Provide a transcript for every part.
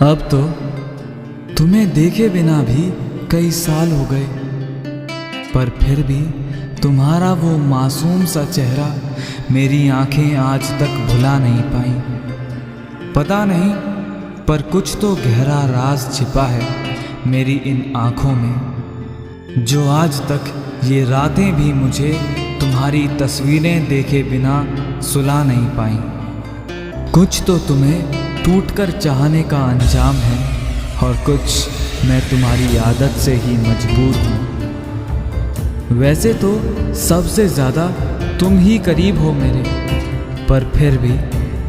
अब तो तुम्हें देखे बिना भी कई साल हो गए, पर फिर भी तुम्हारा वो मासूम सा चेहरा मेरी आंखें आज तक भुला नहीं पाई। पता नहीं, पर कुछ तो गहरा राज छिपा है मेरी इन आंखों में, जो आज तक ये रातें भी मुझे तुम्हारी तस्वीरें देखे बिना सुला नहीं पाई। कुछ तो तुम्हें टूटकर चाहने का अंजाम है, और कुछ मैं तुम्हारी आदत से ही मजबूर हूँ। वैसे तो सबसे ज़्यादा तुम ही करीब हो मेरे, पर फिर भी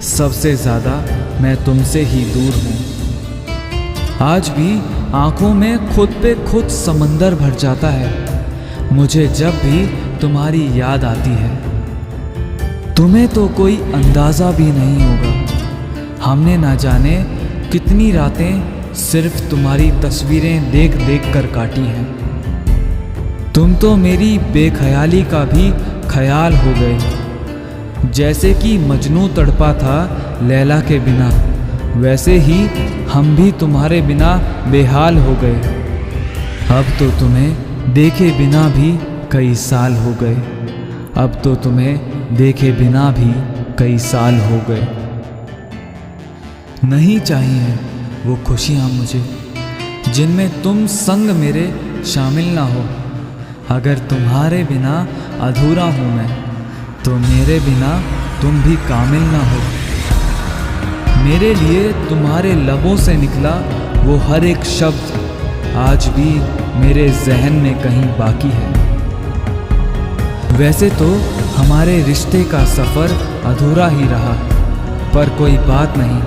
सबसे ज़्यादा मैं तुमसे ही दूर हूँ। आज भी आंखों में खुद पे खुद समंदर भर जाता है मुझे जब भी तुम्हारी याद आती है। तुम्हें तो कोई अंदाज़ा भी नहीं होगा, हमने ना जाने कितनी रातें सिर्फ तुम्हारी तस्वीरें देख देख कर काटी हैं। तुम तो मेरी बेख्याली का भी ख्याल हो गए। जैसे कि मजनू तड़पा था लैला के बिना, वैसे ही हम भी तुम्हारे बिना बेहाल हो गए। अब तो तुम्हें देखे बिना भी कई साल हो गए। अब तो तुम्हें देखे बिना भी कई साल हो गए। नहीं चाहिए वो खुशियाँ मुझे जिनमें तुम संग मेरे शामिल ना हो। अगर तुम्हारे बिना अधूरा हूँ मैं, तो मेरे बिना तुम भी कामिल ना हो। मेरे लिए तुम्हारे लबों से निकला वो हर एक शब्द आज भी मेरे जहन में कहीं बाकी है। वैसे तो हमारे रिश्ते का सफ़र अधूरा ही रहा, पर कोई बात नहीं।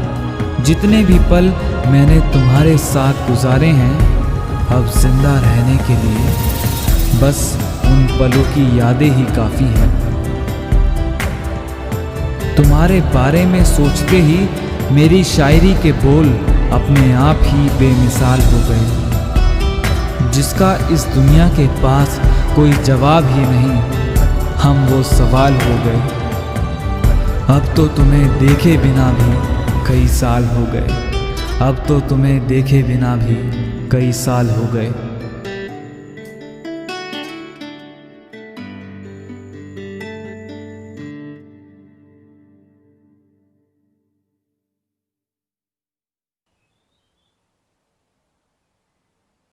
जितने भी पल मैंने तुम्हारे साथ गुजारे हैं, अब जिंदा रहने के लिए बस उन पलों की यादें ही काफ़ी हैं। तुम्हारे बारे में सोचते ही मेरी शायरी के बोल अपने आप ही बेमिसाल हो गए। जिसका इस दुनिया के पास कोई जवाब ही नहीं, हम वो सवाल हो गए। अब तो तुम्हें देखे बिना भी कई साल हो गए। अब तो तुम्हें देखे बिना भी कई साल हो गए।